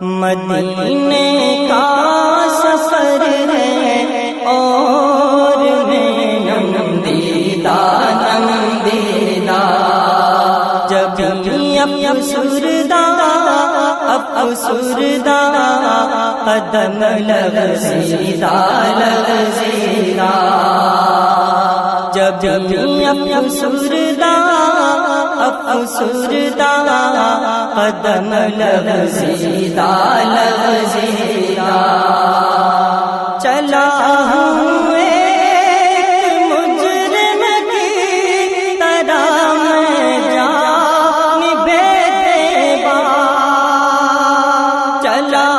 مدینے کا سفر ہے اور میں نم دیدہ جب افسردہ قدم لغزیدہ جب افسردہ قدم لغزیدہ چلا ہوں ایک مجرم کی طرح میں جان بے تیبا چلا